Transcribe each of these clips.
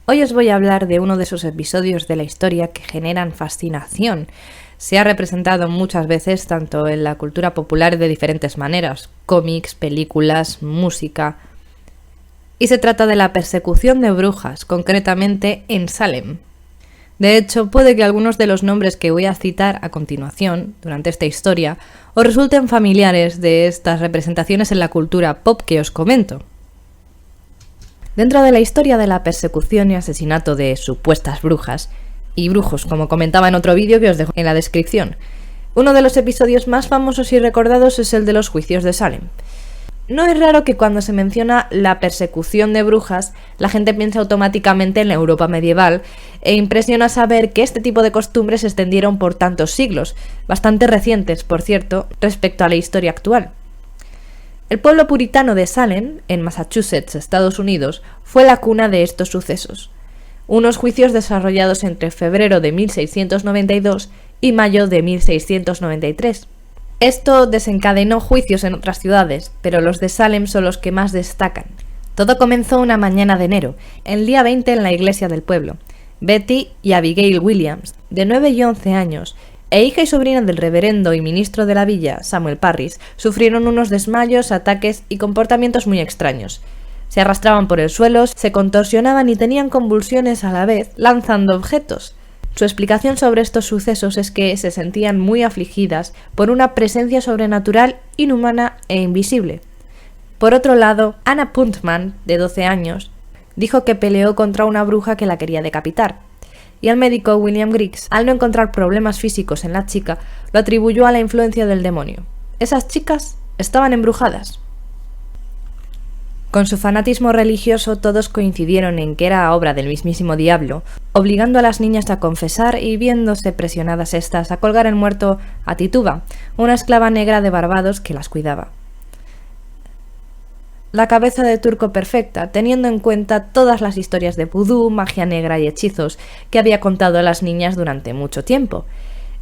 Hoy os voy a hablar de uno de esos episodios de la historia que generan fascinación. Se ha representado muchas veces tanto en la cultura popular de diferentes maneras, cómics, películas, música. Y se trata de la persecución de brujas, concretamente en Salem. De hecho, puede que algunos de los nombres que voy a citar a continuación, durante esta historia, os resulten familiares de estas representaciones en la cultura pop que os comento. Dentro de la historia de la persecución y asesinato de supuestas brujas, y brujos, como comentaba en otro vídeo que os dejo en la descripción, uno de los episodios más famosos y recordados es el de los juicios de Salem. No es raro que cuando se menciona la persecución de brujas, la gente piensa automáticamente en la Europa medieval, e impresiona saber que este tipo de costumbres se extendieron por tantos siglos, bastante recientes, por cierto, respecto a la historia actual. El pueblo puritano de Salem, en Massachusetts, Estados Unidos, fue la cuna de estos sucesos. Unos juicios desarrollados entre febrero de 1692 y mayo de 1693. Esto desencadenó juicios en otras ciudades, pero los de Salem son los que más destacan. Todo comenzó una mañana de enero, el día 20 en la iglesia del pueblo. Betty y Abigail Williams, de 9 y 11 años, e hija y sobrina del reverendo y ministro de la villa, Samuel Parris, sufrieron unos desmayos, ataques y comportamientos muy extraños. Se arrastraban por el suelo, se contorsionaban y tenían convulsiones a la vez, lanzando objetos. Su explicación sobre estos sucesos es que se sentían muy afligidas por una presencia sobrenatural, inhumana e invisible. Por otro lado, Anna Puntman, de 12 años, dijo que peleó contra una bruja que la quería decapitar. Y el médico William Griggs, al no encontrar problemas físicos en la chica, lo atribuyó a la influencia del demonio. Esas chicas estaban embrujadas. Con su fanatismo religioso, todos coincidieron en que era obra del mismísimo diablo, obligando a las niñas a confesar y viéndose presionadas estas a colgar el muerto a Tituba, una esclava negra de Barbados que las cuidaba. La cabeza de turco perfecta, teniendo en cuenta todas las historias de vudú, magia negra y hechizos que había contado a las niñas durante mucho tiempo.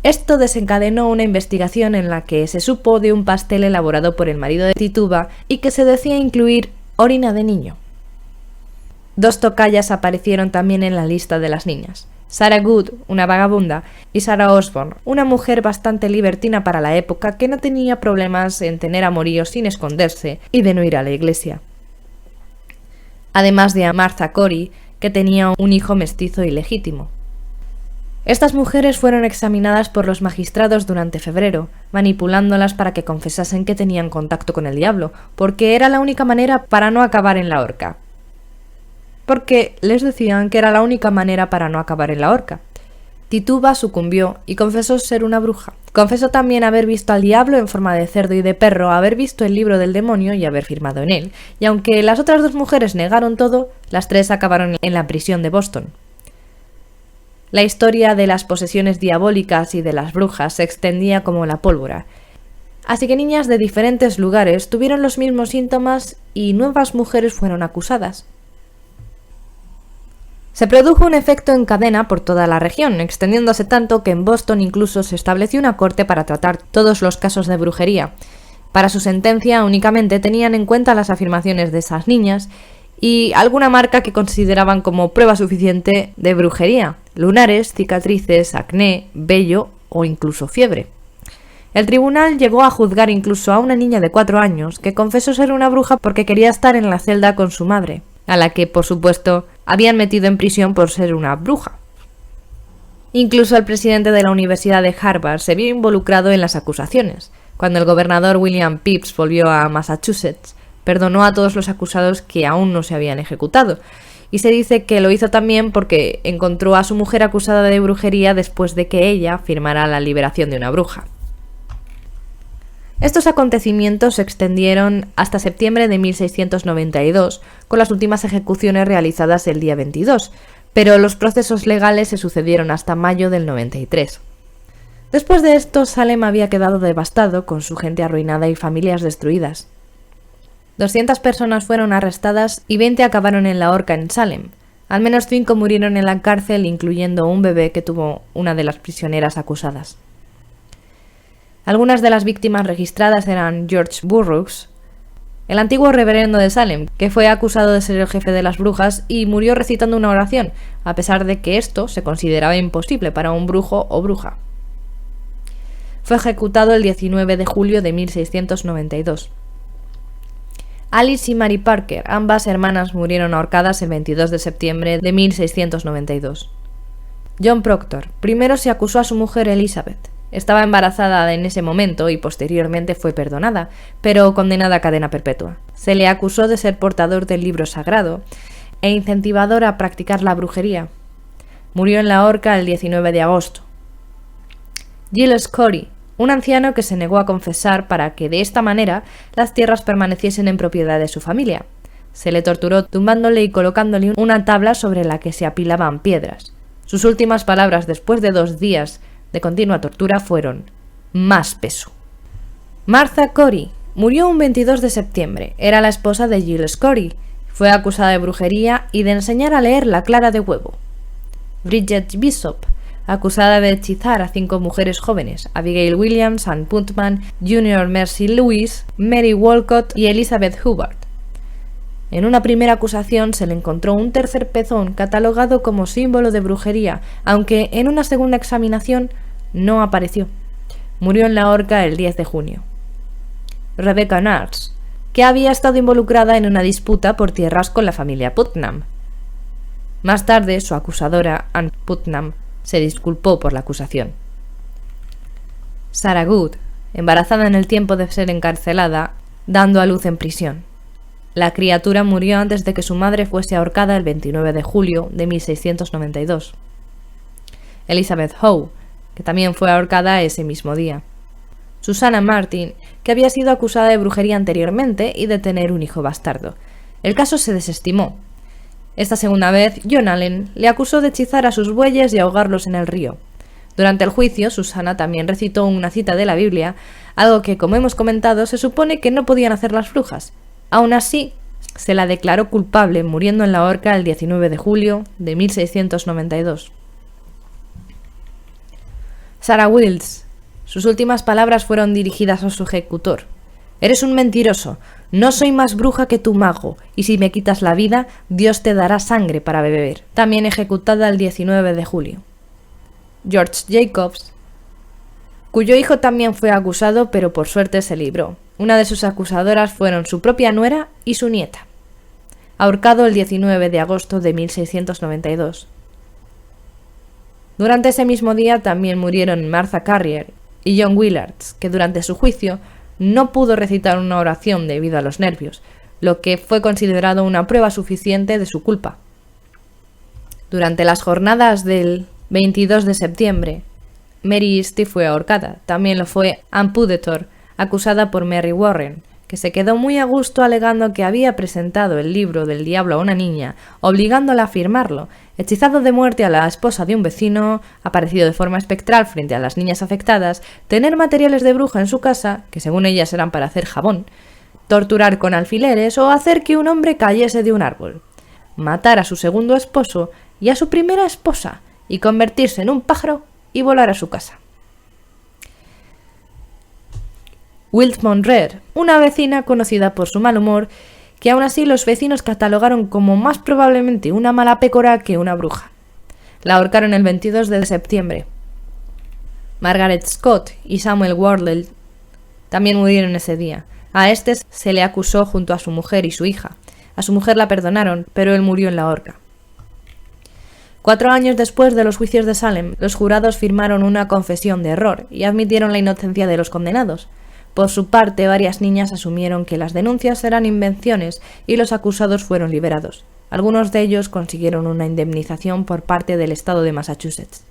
Esto desencadenó una investigación en la que se supo de un pastel elaborado por el marido de Tituba y que se decía incluir orina de niño. 2 tocayas aparecieron también en la lista de las niñas. Sarah Good, una vagabunda, y Sarah Osborne, una mujer bastante libertina para la época que no tenía problemas en tener amoríos sin esconderse y de no ir a la iglesia. Además de a Martha Corey, que tenía un hijo mestizo ilegítimo. Estas mujeres fueron examinadas por los magistrados durante febrero, manipulándolas para que confesasen que tenían contacto con el diablo, porque era la única manera para no acabar en la horca. Porque les decían que era la única manera para no acabar en la horca. Tituba sucumbió y confesó ser una bruja. Confesó también haber visto al diablo en forma de cerdo y de perro, haber visto el libro del demonio y haber firmado en él, y aunque las otras 2 mujeres negaron todo, las 3 acabaron en la prisión de Boston. La historia de las posesiones diabólicas y de las brujas se extendía como la pólvora. Así que niñas de diferentes lugares tuvieron los mismos síntomas y nuevas mujeres fueron acusadas. Se produjo un efecto en cadena por toda la región, extendiéndose tanto que en Boston incluso se estableció una corte para tratar todos los casos de brujería. Para su sentencia únicamente tenían en cuenta las afirmaciones de esas niñas y alguna marca que consideraban como prueba suficiente de brujería: lunares, cicatrices, acné, vello o incluso fiebre. El tribunal llegó a juzgar incluso a una niña de 4 años que confesó ser una bruja porque quería estar en la celda con su madre, a la que, por supuesto, habían metido en prisión por ser una bruja. Incluso el presidente de la Universidad de Harvard se vio involucrado en las acusaciones. Cuando el gobernador William Pepys volvió a Massachusetts, perdonó a todos los acusados que aún no se habían ejecutado, y se dice que lo hizo también porque encontró a su mujer acusada de brujería después de que ella firmara la liberación de una bruja. Estos acontecimientos se extendieron hasta septiembre de 1692, con las últimas ejecuciones realizadas el día 22, pero los procesos legales se sucedieron hasta mayo del 93. Después de esto, Salem había quedado devastado, con su gente arruinada y familias destruidas. 200 personas fueron arrestadas y 20 acabaron en la horca en Salem. Al menos 5 murieron en la cárcel, incluyendo un bebé que tuvo una de las prisioneras acusadas. Algunas de las víctimas registradas eran George Burroughs, el antiguo reverendo de Salem, que fue acusado de ser el jefe de las brujas y murió recitando una oración, a pesar de que esto se consideraba imposible para un brujo o bruja. Fue ejecutado el 19 de julio de 1692. Alice y Mary Parker, ambas hermanas, murieron ahorcadas el 22 de septiembre de 1692. John Proctor, primero se acusó a su mujer Elizabeth. Estaba embarazada en ese momento y posteriormente fue perdonada, pero condenada a cadena perpetua. Se le acusó de ser portador del libro sagrado e incentivador a practicar la brujería. Murió en la horca el 19 de agosto. Giles Corey, un anciano que se negó a confesar para que de esta manera las tierras permaneciesen en propiedad de su familia. Se le torturó tumbándole y colocándole una tabla sobre la que se apilaban piedras. Sus últimas palabras después de 2 días de continua tortura fueron: «Más peso». Martha Corey murió un 22 de septiembre. Era la esposa de Giles Corey. Fue acusada de brujería y de enseñar a leer la clara de huevo. Bridget Bishop, acusada de hechizar a 5 mujeres jóvenes: Abigail Williams, Ann Putnam, Junior Mercy Lewis, Mary Walcott y Elizabeth Hubbard. En una primera acusación se le encontró un tercer pezón catalogado como símbolo de brujería, aunque en una segunda examinación no apareció. Murió en la horca el 10 de junio. Rebecca Nurse, que había estado involucrada en una disputa por tierras con la familia Putnam. Más tarde, su acusadora, Ann Putnam, se disculpó por la acusación. Sarah Good, embarazada en el tiempo de ser encarcelada, dando a luz en prisión. La criatura murió antes de que su madre fuese ahorcada el 29 de julio de 1692. Elizabeth Howe, que también fue ahorcada ese mismo día. Susanna Martin, que había sido acusada de brujería anteriormente y de tener un hijo bastardo. El caso se desestimó. Esta segunda vez, John Allen le acusó de hechizar a sus bueyes y ahogarlos en el río. Durante el juicio, Susana también recitó una cita de la Biblia, algo que, como hemos comentado, se supone que no podían hacer las brujas. Aún así, se la declaró culpable, muriendo en la horca el 19 de julio de 1692. Sarah Wills. Sus últimas palabras fueron dirigidas a su ejecutor. «Eres un mentiroso. No soy más bruja que tu mago, y si me quitas la vida, Dios te dará sangre para beber». También ejecutada el 19 de julio. George Jacobs, cuyo hijo también fue acusado, pero por suerte se libró. Una de sus acusadoras fueron su propia nuera y su nieta. Ahorcado el 19 de agosto de 1692. Durante ese mismo día también murieron Martha Carrier y John Willards, que durante su juicio no pudo recitar una oración debido a los nervios, lo que fue considerado una prueba suficiente de su culpa. Durante las jornadas del 22 de septiembre, Mary Easty fue ahorcada. También lo fue Ann Puddetor, acusada por Mary Warren, que se quedó muy a gusto alegando que había presentado el libro del diablo a una niña, obligándola a firmarlo, hechizado de muerte a la esposa de un vecino, aparecido de forma espectral frente a las niñas afectadas, tener materiales de bruja en su casa, que según ellas eran para hacer jabón, torturar con alfileres o hacer que un hombre cayese de un árbol, matar a su segundo esposo y a su primera esposa, y convertirse en un pájaro y volar a su casa. Wilt Monreer, una vecina conocida por su mal humor, que aún así los vecinos catalogaron como más probablemente una mala pécora que una bruja. La ahorcaron el 22 de septiembre. Margaret Scott y Samuel Wardle también murieron ese día. A este se le acusó junto a su mujer y su hija. A su mujer la perdonaron, pero él murió en la horca. 4 años después de los juicios de Salem, los jurados firmaron una confesión de error y admitieron la inocencia de los condenados. Por su parte, varias niñas asumieron que las denuncias eran invenciones y los acusados fueron liberados. Algunos de ellos consiguieron una indemnización por parte del estado de Massachusetts.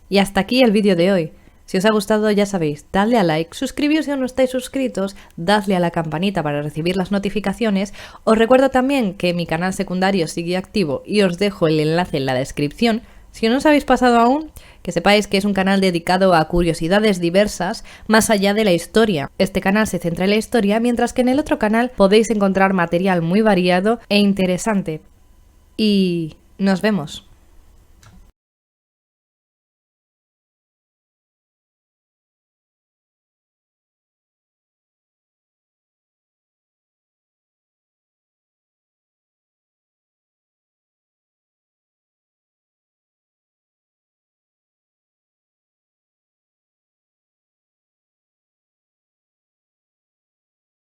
Y hasta aquí el vídeo de hoy. Si os ha gustado, ya sabéis, dadle a like, suscribíos si aún no estáis suscritos, dadle a la campanita para recibir las notificaciones. Os recuerdo también que mi canal secundario sigue activo y os dejo el enlace en la descripción. Si no os habéis pasado aún, que sepáis que es un canal dedicado a curiosidades diversas más allá de la historia. Este canal se centra en la historia, mientras que en el otro canal podéis encontrar material muy variado e interesante. Y nos vemos.